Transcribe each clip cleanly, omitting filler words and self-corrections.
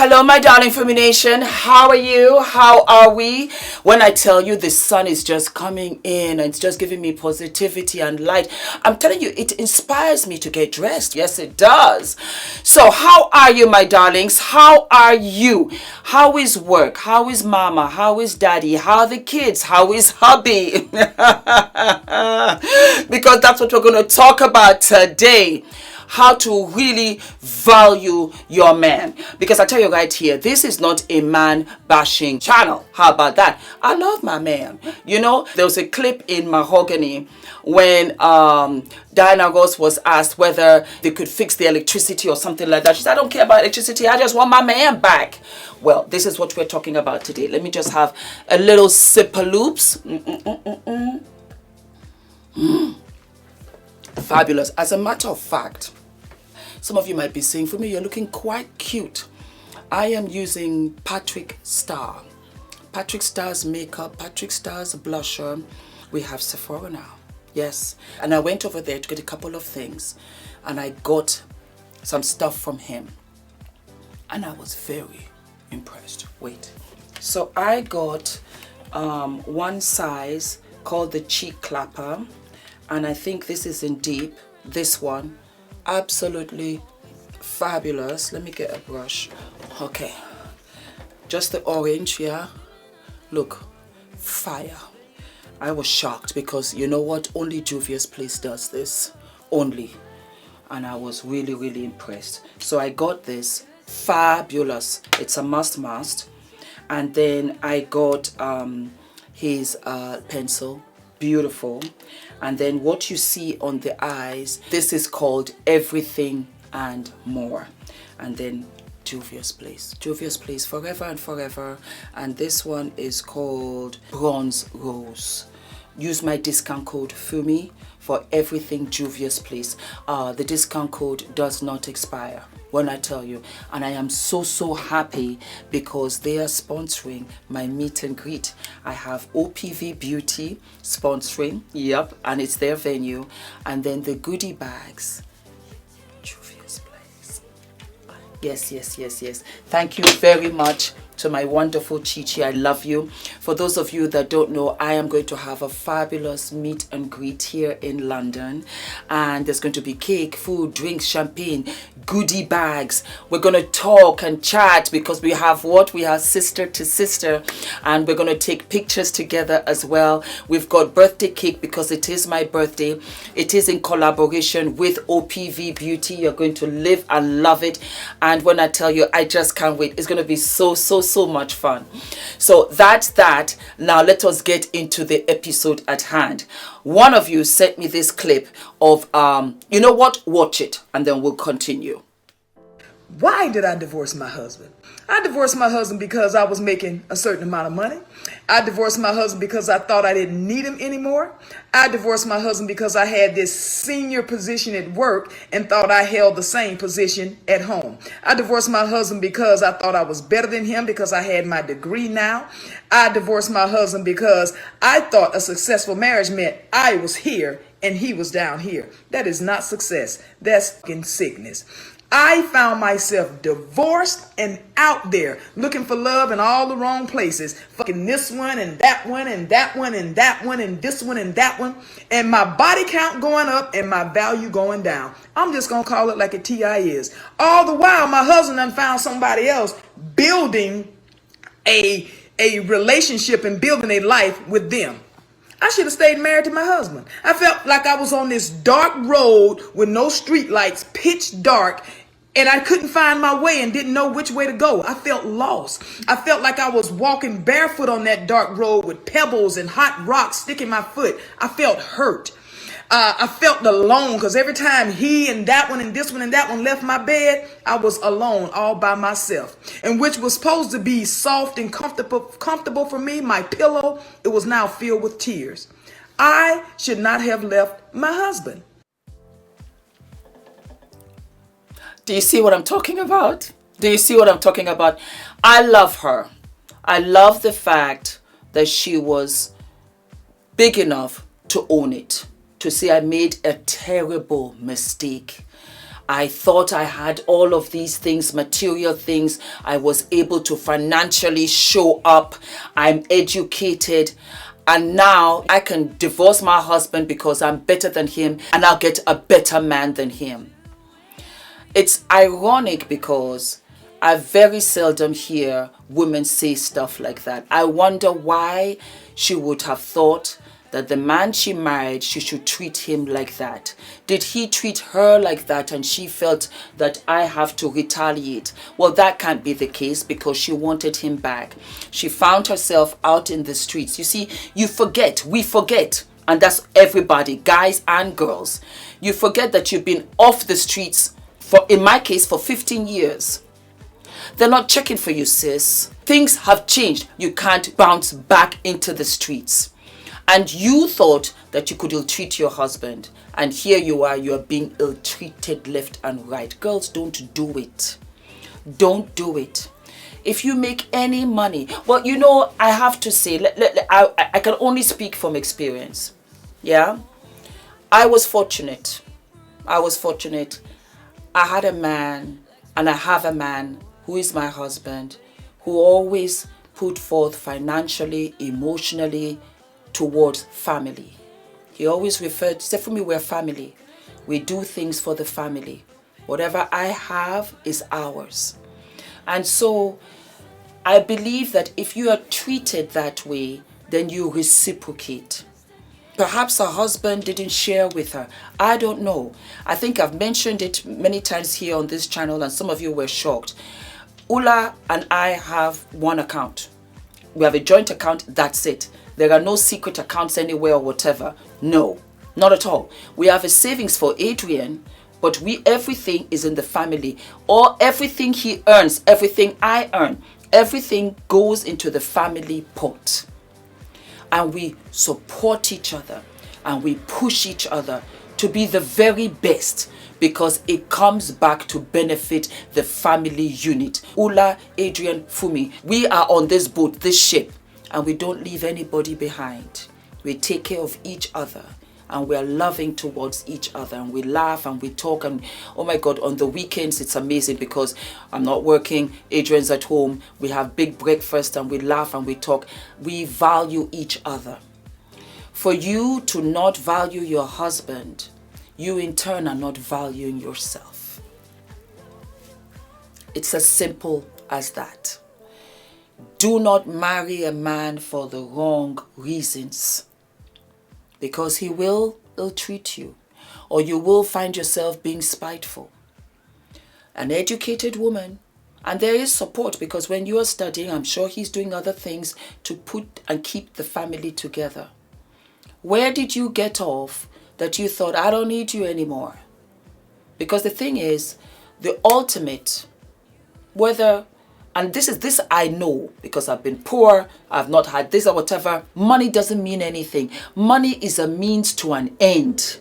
Hello, my darling Fumi Nation. How are you? How are we? When I tell you the sun is just coming in and it's just giving me positivity and light, I'm telling you, it inspires me to get dressed. Yes, it does. So how are you, my darlings? How are you? How is work? How is mama? How is daddy? How are the kids? How is hubby? Because that's what we're going to talk about today. How to really value your man. Because I tell you right here, this is not a man bashing channel. How about that? I love my man. You know, there was a clip in Mahogany when Diana Ross was asked whether they could fix the electricity or something like that. She said, I don't care about electricity. I just want my man back. Well, this is what we're talking about today. Let me just have a little sip of loops. Fabulous. As a matter of fact, some of you might be saying, for me, you're looking quite cute. I am using Patrick Star. Patrick Star's makeup, Patrick Star's blusher. We have Sephora now. Yes. And I went over there to get a couple of things. And I got some stuff from him. And I was very impressed. Wait. So I got one size called the Cheek Clapper. And I think this is in deep. This one. Absolutely fabulous. Let me get a brush. Okay. Just the orange, yeah. Look. Fire. I was shocked because you know what? Only Juvia's place does this. Only. And I was really, really impressed. So I got this. Fabulous. It's a must. And then I got his pencil. Beautiful. And then what you see on the eyes, this is called Everything and More. And then Juvia's Place. Juvia's Place Forever and Forever. And this one is called Bronze Rose. Use my discount code Fumi for everything Juvia's Place. The discount code does not expire when I tell you. And I am so happy because they are sponsoring my meet and greet. I have OPV Beauty sponsoring. Yep. And it's their venue. And then the goodie bags. Juvia's Place. Yes. Thank you very much to my wonderful Chichi. I love you. For those of you that don't know, I am going to have a fabulous meet and greet here in London. And there's going to be cake, food, drinks, champagne, goodie bags. We're going to talk and chat because we have what? We have sister to sister. And we're going to take pictures together as well. We've got birthday cake because it is my birthday. It is in collaboration with OPV Beauty. You're going to live and love it. And when I tell you, I just can't wait. It's going to be so much fun. So that's that. Now let us get into the episode at hand. One of you sent me this clip of you know what? Watch it and then we'll continue. Why did I divorce my husband? I divorced my husband because I was making a certain amount of money. I divorced my husband because I thought I didn't need him anymore. I divorced my husband because I had this senior position at work and thought I held the same position at home. I divorced my husband because I thought I was better than him because I had my degree now. I divorced my husband because I thought a successful marriage meant I was here and he was down here. That is not success. That's fucking sickness. I found myself divorced and out there looking for love in all the wrong places. Fucking this one and that one and that one and that one and this one and that one. And my body count going up and my value going down. I'm just going to call it like a TI is. All the while, my husband done found somebody else building a relationship and building a life with them. I should have stayed married to my husband. I felt like I was on this dark road with no street lights, pitch dark, and I couldn't find my way and didn't know which way to go. I felt lost. I felt like I was walking barefoot on that dark road with pebbles and hot rocks sticking my foot. I felt hurt. I felt alone because every time he and that one and this one and that one left my bed, I was alone all by myself. And which was supposed to be soft and comfortable for me, my pillow, it was now filled with tears. I should not have left my husband. Do you see what I'm talking about? Do you see what I'm talking about? I love her. I love the fact that she was big enough to own it. To say I made a terrible mistake. I thought I had all of these things, material things. I was able to financially show up. I'm educated. And now I can divorce my husband because I'm better than him and I'll get a better man than him. It's ironic because I very seldom hear women say stuff like that. I wonder why she would have thought that the man she married, she should treat him like that. Did he treat her like that and she felt that I have to retaliate? Well, that can't be the case because she wanted him back. She found herself out in the streets. You see, we forget, and that's everybody, guys and girls. You forget that you've been off the streets for, in my case, for 15 years. They're not checking for you, sis. Things have changed. You can't bounce back into the streets. And you thought that you could ill-treat your husband. And here you are being ill-treated left and right. Girls, don't do it. Don't do it. If you make any money, well, you know, I have to say, I can only speak from experience. Yeah? I was fortunate. I had a man, and I have a man who is my husband, who always put forth financially, emotionally, towards family. He always referred, said, for me, we're family. We do things for the family. Whatever I have is ours. And so I believe that if you are treated that way, then you reciprocate. Perhaps her husband didn't share with her. I don't know. I think I've mentioned it many times here on this channel and some of you were shocked. Ula and I have one account. We have a joint account, that's it. There are no secret accounts anywhere or whatever. No, not at all. We have a savings for Adrian, but everything is in the family. Or everything he earns, everything I earn, everything goes into the family pot. And we support each other and we push each other to be the very best because it comes back to benefit the family unit. Ula, Adrian, Fumi, we are on this boat, this ship. And we don't leave anybody behind. We take care of each other and we are loving towards each other and we laugh and we talk and oh my God, on the weekends it's amazing because I'm not working, Adrian's at home, we have big breakfast and we laugh and we talk. We value each other. For you to not value your husband, you in turn are not valuing yourself. It's as simple as that. Do not marry a man for the wrong reasons because he will ill-treat you or you will find yourself being spiteful. An educated woman, and there is support because when you are studying, I'm sure he's doing other things to put and keep the family together. Where did you get off that you thought, I don't need you anymore? Because the thing is, the ultimate, whether... And this I know because I've been poor, I've not had this or whatever. Money doesn't mean anything. Money is a means to an end,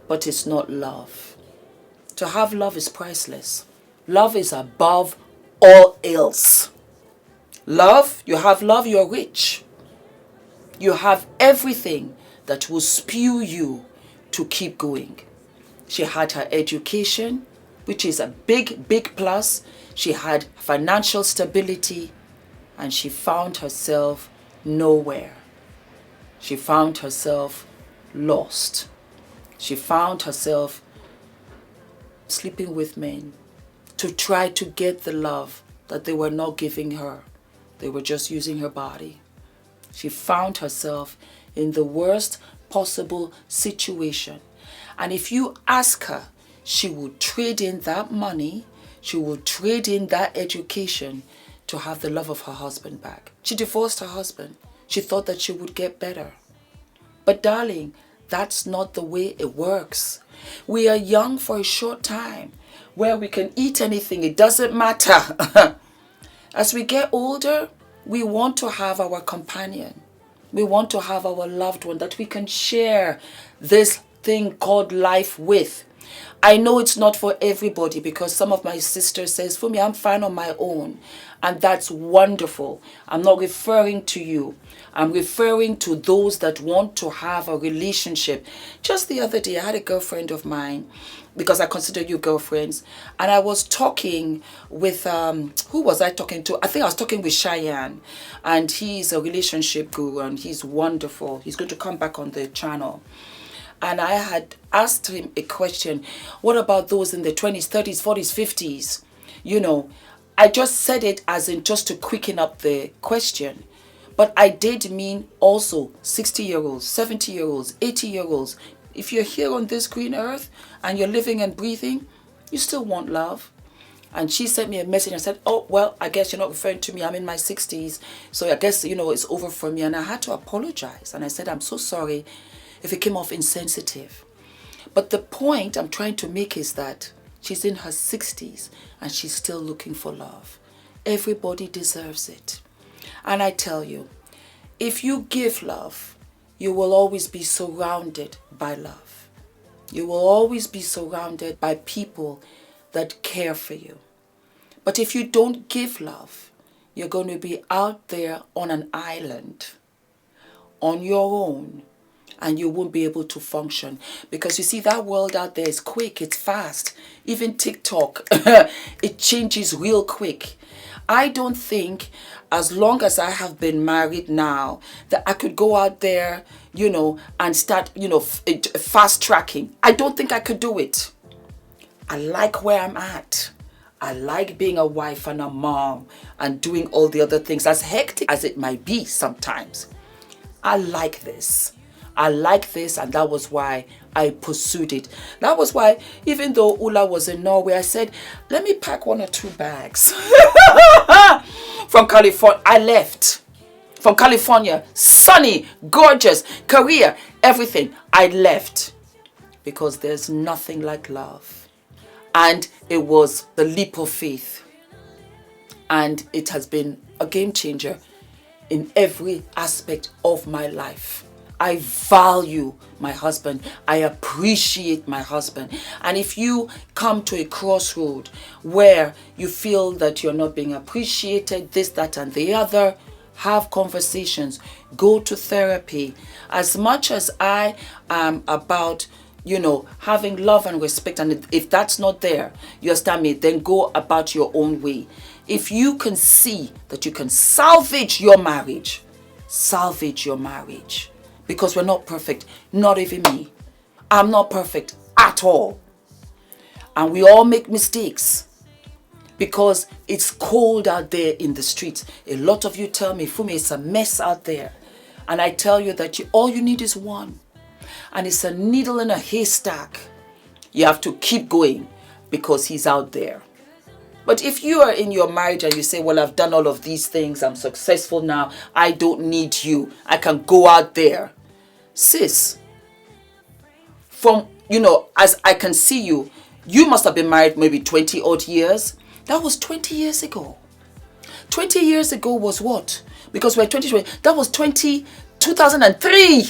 but it's not love. To have love is priceless. Love is above all else. Love, you're rich. You have everything that will spew you to keep going. She had her education, which is a big, big plus. She had financial stability and she found herself nowhere. She found herself lost. She found herself sleeping with men to try to get the love that they were not giving her. They were just using her body. She found herself in the worst possible situation. And if you ask her, she would trade in that money, she would trade in that education to have the love of her husband back. She divorced her husband. She thought that she would get better. But darling, that's not the way it works. We are young for a short time where we can eat anything. It doesn't matter. As we get older, we want to have our companion. We want to have our loved one that we can share this thing called life with. I know it's not for everybody, because some of my sisters says, "For me, I'm fine on my own." And that's wonderful. I'm not referring to you. I'm referring to those that want to have a relationship. Just the other day, I had a girlfriend of mine, because I consider you girlfriends, and I was talking with, who was I talking to? I think I was talking with Cheyenne, and he's a relationship guru, and he's wonderful. He's going to come back on the channel. And I had asked him a question: what about those in the 20s, 30s, 40s, 50s? You know, I just said it as in just to quicken up the question. But I did mean also 60-year-olds, 70-year-olds, 80-year-olds. If you're here on this green earth and you're living and breathing, you still want love. And she sent me a message and said, "Oh, well, I guess you're not referring to me. I'm in my 60s. So I guess, you know, it's over for me." And I had to apologize. And I said, "I'm so sorry if it came off insensitive." But the point I'm trying to make is that she's in her 60s and she's still looking for love. Everybody deserves it. And I tell you, if you give love, you will always be surrounded by love. You will always be surrounded by people that care for you. But if you don't give love, you're going to be out there on an island, on your own, and you won't be able to function. Because you see, that world out there is quick, it's fast. Even TikTok, it changes real quick. I don't think, as long as I have been married now, that I could go out there, you know, and start, you know, fast tracking. I don't think I could do it. I like where I'm at. I like being a wife and a mom and doing all the other things, as hectic as it might be sometimes. I like this. I like this, and that was why I pursued it. That was why, even though Ula was in Norway, I said, let me pack 1 or 2 bags. From California, I left. From California, sunny, gorgeous, career, everything. I left. Because there's nothing like love. And it was the leap of faith. And it has been a game changer in every aspect of my life. I value my husband. I appreciate my husband. And if you come to a crossroad where you feel that you're not being appreciated, this, that, and the other, have conversations. Go to therapy. As much as I am about, you know, having love and respect, and if that's not there, you understand me, then go about your own way. If you can see that you can salvage your marriage, salvage your marriage. Because we're not perfect. Not even me. I'm not perfect at all. And we all make mistakes. Because it's cold out there in the streets. A lot of you tell me, Fumi, it's a mess out there. And I tell you that all you need is one. And it's a needle in a haystack. You have to keep going because he's out there. But if you are in your marriage and you say, well, I've done all of these things, I'm successful now, I don't need you, I can go out there. Sis, from, you know, as I can see you, you must have been married maybe 20 odd years. That was 20 years ago. 20 years ago was what? Because we're 2020. That was 2003.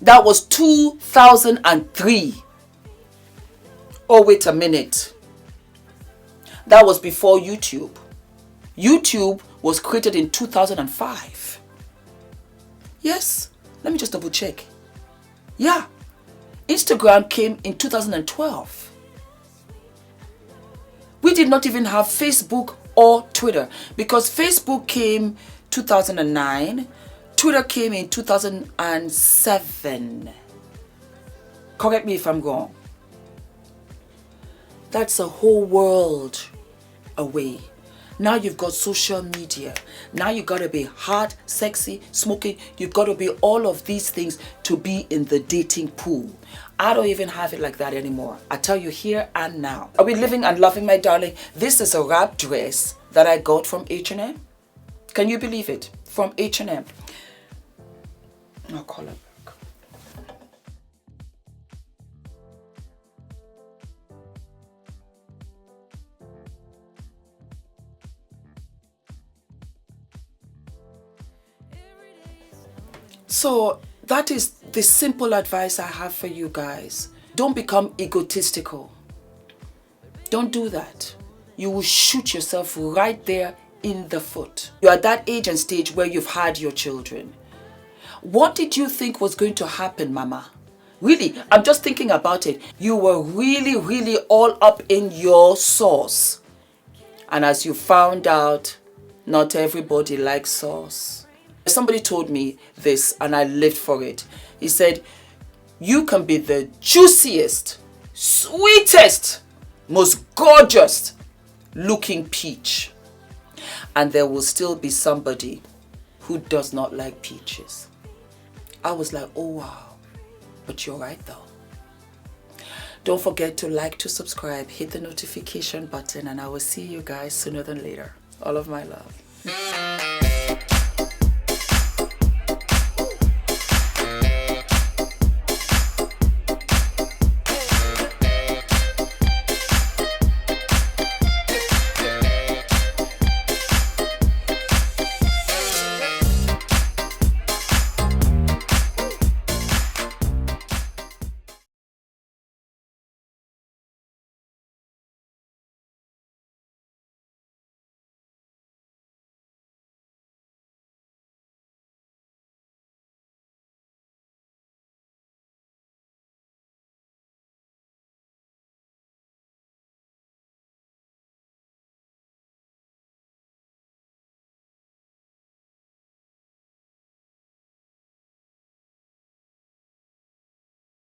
That was 2003. Oh, wait a minute. That was before YouTube. YouTube was created in 2005. Yes. Let me just double check. Yeah. Instagram came in 2012. We did not even have Facebook or Twitter, because Facebook came 2009. Twitter came in 2007. Correct me if I'm wrong. That's a whole world away. Now you've got social media. Now you've got to be hot, sexy, smoking. You've got to be all of these things to be in the dating pool. I don't even have it like that anymore. I tell you here and now. Are we living and loving, my darling? This is a wrap dress that I got from H&M. Can you believe it? From H&M. I'll call it back. So that is the simple advice I have for you guys. don't become egotistical. Don't do that. You will shoot yourself right there in the foot. You're at that age and stage where you've had your children. What did you think was going to happen, Mama? Really, I'm just thinking about it. You were really, really all up in your sauce. And as you found out, not everybody likes sauce. Somebody told me this and I lived for it. He said, you can be the juiciest, sweetest, most gorgeous looking peach, and there will still be somebody who does not like peaches. I was like, oh wow. But you're right though. Don't forget to like, to subscribe, hit the notification button, and I will see you guys sooner than later. All of my love.